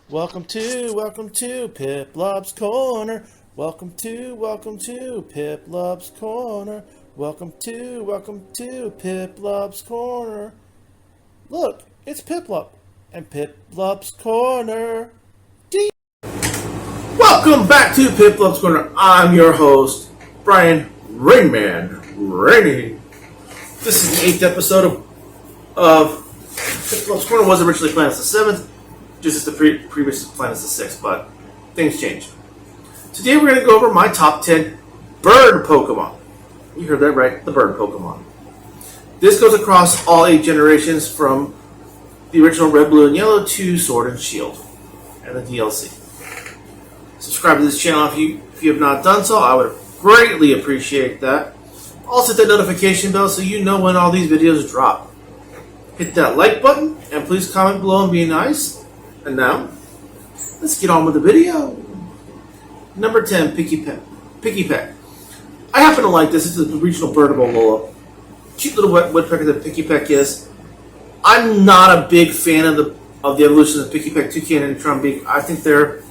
Welcome to Piplup's Corner. Welcome to Piplup's Corner. Welcome to Piplup's Corner. Look, it's Piplup and Piplup's Corner. Welcome back to Piplup's Corner. I'm your host, Brian Rainman Rainey. This is the 8th episode of Piplup's Corner. Was originally planned as the 7th. Just as the previous plan is the 6th, but things changed. Today we're going to go over my top 10 bird Pokemon. You heard that right, the bird Pokemon. This goes across all 8 generations from the original Red, Blue, and Yellow to Sword and Shield and the DLC. Subscribe to this channel if you have not done so. I would greatly appreciate that. Also hit that notification bell so you know when all these videos drop. Hit that like button and please comment below and be nice. And now, let's get on with the video. Number 10, Picky Peck. I happen to like this. It's a regional bird of Alola. Cute little woodpecker that Picky Peck is. I'm not a big fan of the evolution of Picky Peck, Toucan, and Trumbeak. I think they're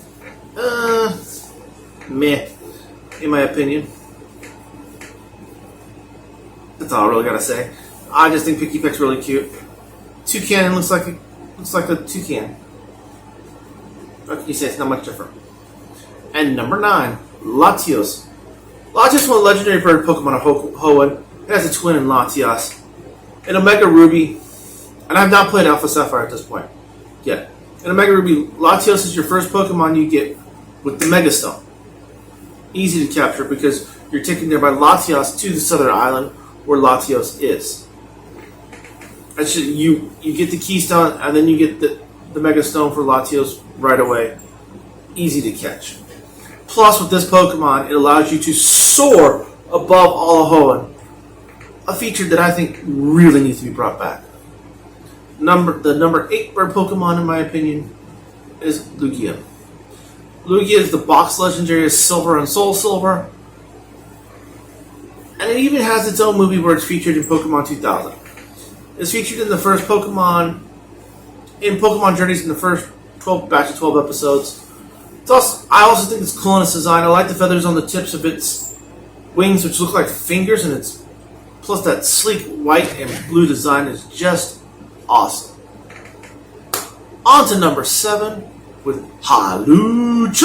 meh, in my opinion. That's all I really gotta say. I just think Picky Peck's really cute. Toucan looks like a toucan. What can you say? It's not much different. And number 9, Latios. Latios is one of the legendary bird Pokemon of Hoenn. It has a twin in Latias. In Omega Ruby, and I've not played Alpha Sapphire at this point yet. In Omega Ruby, Latios is your first Pokemon you get with the Mega Stone. Easy to capture because you're taken there by Latias to the southern island where Latios is. Actually, you get the Keystone and then you get the Mega Stone for Latios right away. Easy to catch. Plus, with this Pokemon, it allows you to soar above all of Hoenn. A feature that I think really needs to be brought back. The number 8 bird Pokemon, in my opinion, is Lugia. Lugia is the box legendary Silver and Soul Silver. And it even has its own movie where it's featured in Pokemon 2000. It's featured in the first Pokemon Journeys in the first batch of 12 episodes. I also think it's cool in its design. I like the feathers on the tips of its wings, which look like fingers, and plus that sleek white and blue design is just awesome. On to number 7 with Hawlucha.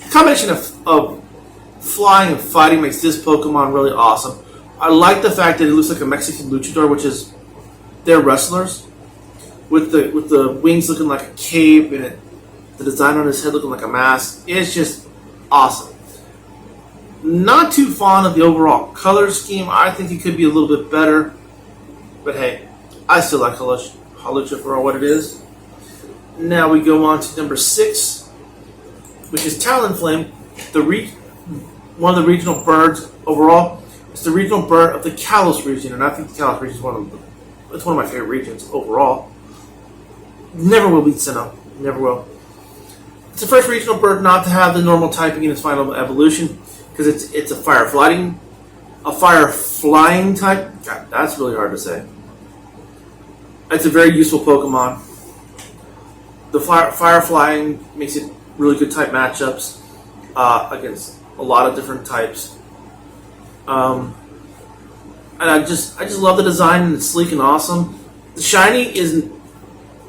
The combination of flying and fighting makes this Pokemon really awesome. I like the fact that it looks like a Mexican luchador, which is they're wrestlers. With the wings looking like a cape and the design on his head looking like a mask. It's just awesome. Not too fond of the overall color scheme. I think it could be a little bit better. But hey, I still like Hawlucha for what it is. Now we go on to number 6, which is Talonflame. One of the regional birds overall. It's the regional bird of the Kalos region, and I think the Kalos region is it's one of my favorite regions overall. Never will beat Sinnoh. Never will. It's the first regional bird not to have the normal typing in its final evolution because it's a fire flying type. God, that's really hard to say. It's a very useful Pokemon. The fire flying makes it really good type matchups against a lot of different types. And I just love the design, and it's sleek and awesome. The shiny is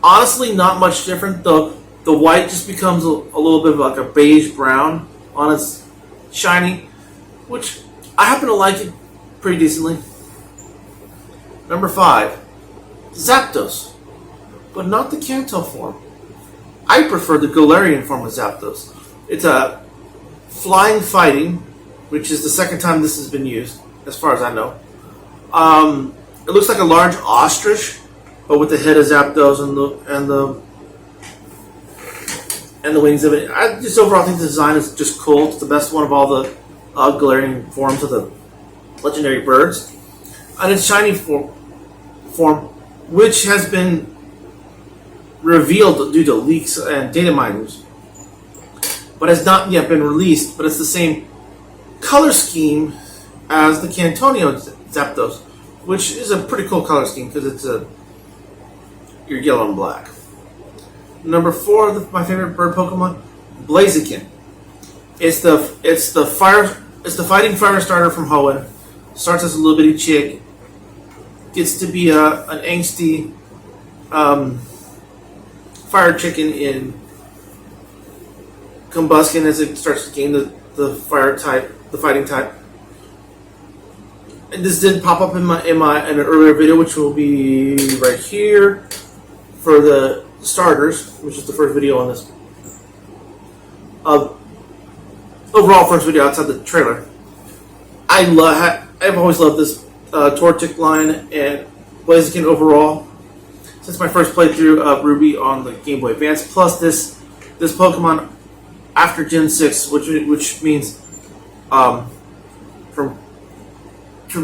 honestly not much different. The white just becomes a little bit of like a beige brown on its shiny, which I happen to like it pretty decently. Number 5, Zapdos, but not the Kanto form. I prefer the Galarian form of Zapdos. It's a flying fighting, which is the second time this has been used, as far as I know. It looks like a large ostrich, but with the head of Zapdos and the wings of it. I just overall think the design is just cool. It's the best one of all the Galarian forms of the legendary birds. And its shiny form, which has been revealed due to leaks and data miners, but has not yet been released. But it's the same color scheme as the Cantonio Zapdos, which is a pretty cool color scheme because you're yellow and black. Number 4 of my favorite bird Pokemon, Blaziken. It's the fighting fire starter from Hoenn. Starts as a little bitty chick. Gets to be an angsty fire chicken in Combustion as it starts to gain the fire type, the fighting type. And this did pop up in an earlier video, which will be right here for the starters, which is the first video on this. Overall, first video outside the trailer. I've always loved this Torchic line and Blaziken overall since my first playthrough of Ruby on the Game Boy Advance. Plus this Pokemon after Gen 6, which means from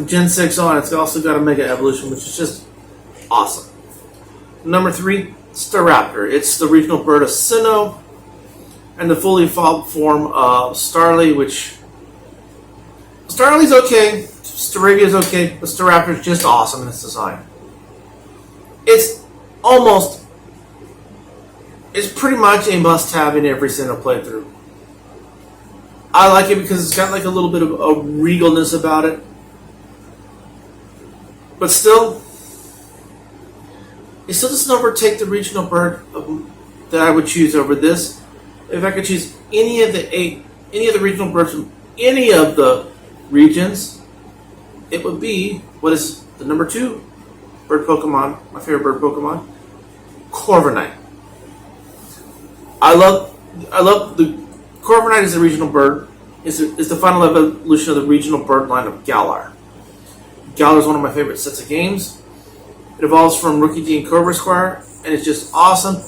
Gen 6 on, it's also got a Mega Evolution, which is just awesome. Number 3, Staraptor. It's the regional bird of Sinnoh and the fully evolved form of Starly, which Starly's okay, Staravia's okay, but Staraptor's just awesome in its design. It's pretty much a must-have in every Sinnoh playthrough. I like it because it's got like a little bit of a regalness about it. But still, it still doesn't overtake the regional bird that I would choose over this. If I could choose any of the regional birds from any of the regions, it would be what is the number 2 bird Pokemon, my favorite bird Pokemon, Corviknight. I love the Corviknight is a regional bird. Is the final evolution of the regional bird line of Galar. Galar is one of my favorite sets of games. It evolves from Rookie D and Corvisquire, and it's just awesome.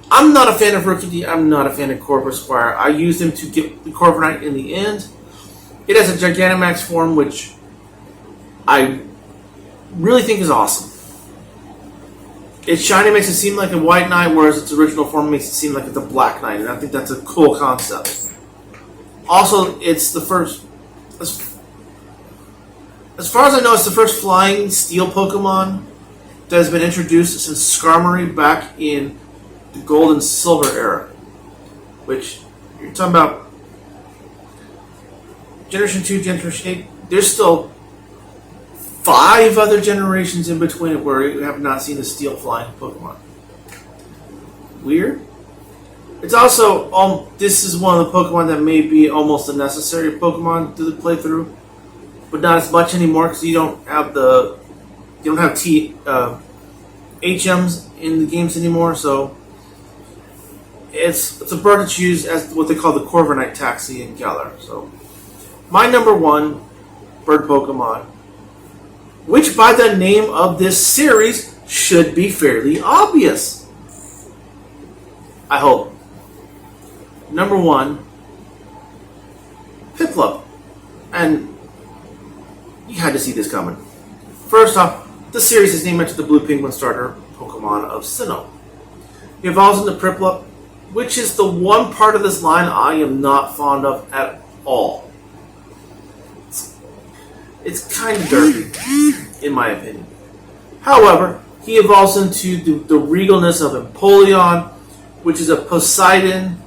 I'm not a fan of Rookie D. I'm not a fan of Corvisquire. I used him to get the Corviknight in the end. It has a Gigantamax form, which I really think is awesome. Its shiny makes it seem like a white knight, whereas its original form makes it seem like it's a black knight, and I think that's a cool concept. Also, it's the first, as far as I know, it's the first flying steel Pokemon that has been introduced since Skarmory back in the Gold and Silver era. Which, you're talking about Generation 2, Generation 8, there's still 5 other generations in between where you have not seen a steel flying Pokemon. Weird. It's also, this is one of the Pokemon that may be almost a necessary Pokemon to the playthrough, but not as much anymore because you don't have HMs in the games anymore. So it's a bird to choose as what they call the Corviknight Taxi in Galar. So my number 1 bird Pokemon, which by the name of this series should be fairly obvious, I hope. Number 1, Piplup. And you had to see this coming. First off, the series is named after the Blue Penguin starter Pokemon of Sinnoh. He evolves into Piplup, which is the one part of this line I am not fond of at all. It's kind of dirty, in my opinion. However, he evolves into the regalness of Empoleon, which is a Poseidon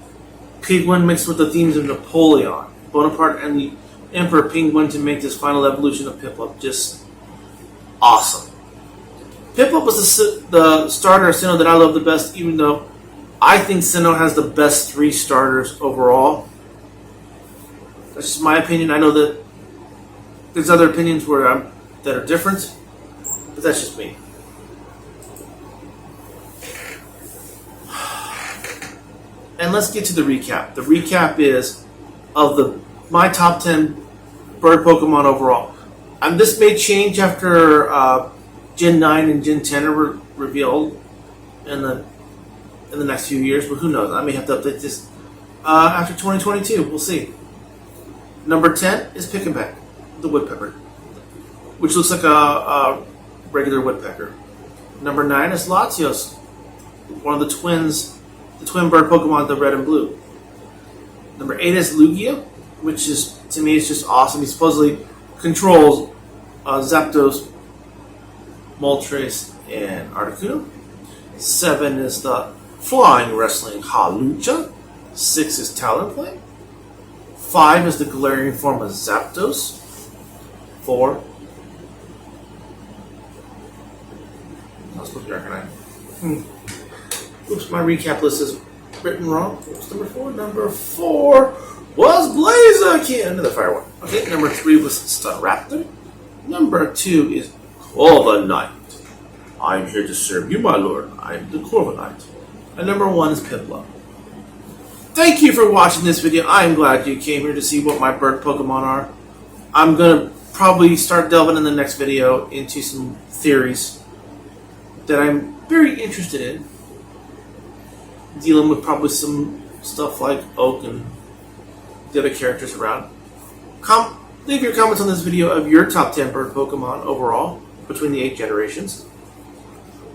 Penguin mixed with the themes of Napoleon, Bonaparte, and the Emperor Penguin to make this final evolution of Piplup just awesome. Piplup was the starter of Sinnoh that I love the best, even though I think Sinnoh has the best 3 starters overall. That's just my opinion. I know that there's other opinions that are different, but that's just me. And let's get to the recap. The recap is of my top 10 bird Pokemon overall. And this may change after Gen 9 and Gen 10 are revealed in the next few years, but who knows? I may have to update this after 2022. We'll see. Number 10 is Pick-a-Peck, the woodpecker, which looks like a regular woodpecker. Number 9 is Latios, one of the twin bird Pokemon, the red and blue. Number 8 is Lugia, which is, to me, is just awesome. He supposedly controls Zapdos, Moltres, and Articuno. 7 is the Flying Wrestling Halucha. 6 is Talonflame. 5 is the Galarian form of Zapdos. 4. I was supposed to be Arcanine. Oops, my recap list is written wrong. What's number 4? Number 4 was Blaziken. Another fire one. Okay, number 3 was Staraptor. Number 2 is Corviknight. I am here to serve you, my lord. I am the Corviknight. And number 1 is Piplup. Thank you for watching this video. I am glad you came here to see what my bird Pokemon are. I'm going to probably start delving in the next video into some theories that I'm very interested in. Dealing with probably some stuff like Oak and the other characters around. Leave your comments on this video of your top 10 bird Pokemon overall between the 8 generations.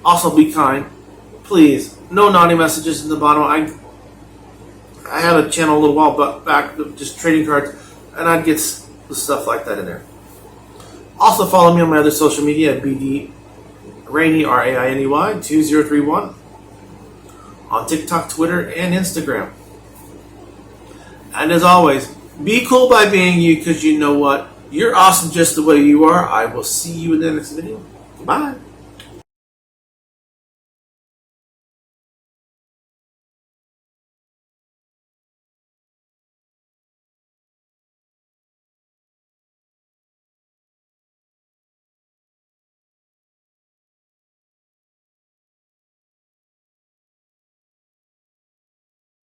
Also, be kind. Please, no naughty messages in the bottom. I had a channel a little while back of just trading cards, and I'd get stuff like that in there. Also, follow me on my other social media at BD Rainey, RAINEY 2031 on TikTok, Twitter, and Instagram. And as always, be cool by being you, because you know what? You're awesome just the way you are. I will see you in the next video. Bye.